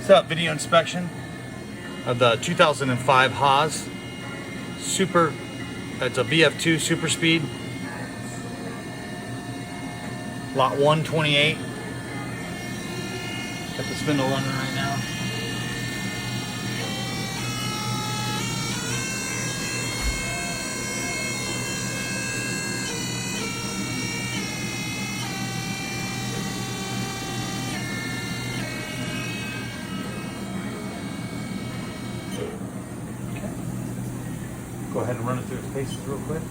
What's up? Video inspection of the 2005 Haas Super. It's a VF-2 Super Speed. Lot 128. Got the spindle running right now. Go ahead and run it through its paces real quick.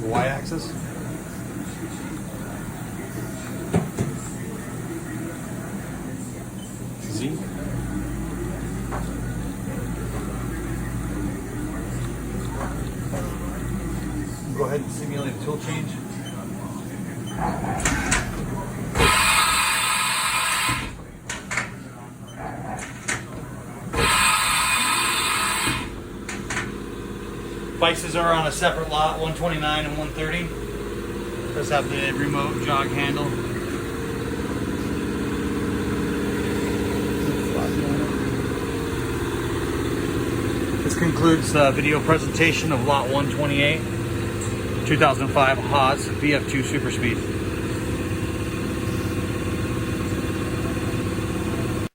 The y-axis. Z. Go ahead and simulate a tool change. Vices are on a separate lot, 129 and 130. Does have the remote jog handle. This concludes the video presentation of lot 128, 2005 Haas VF-2 Super Speed.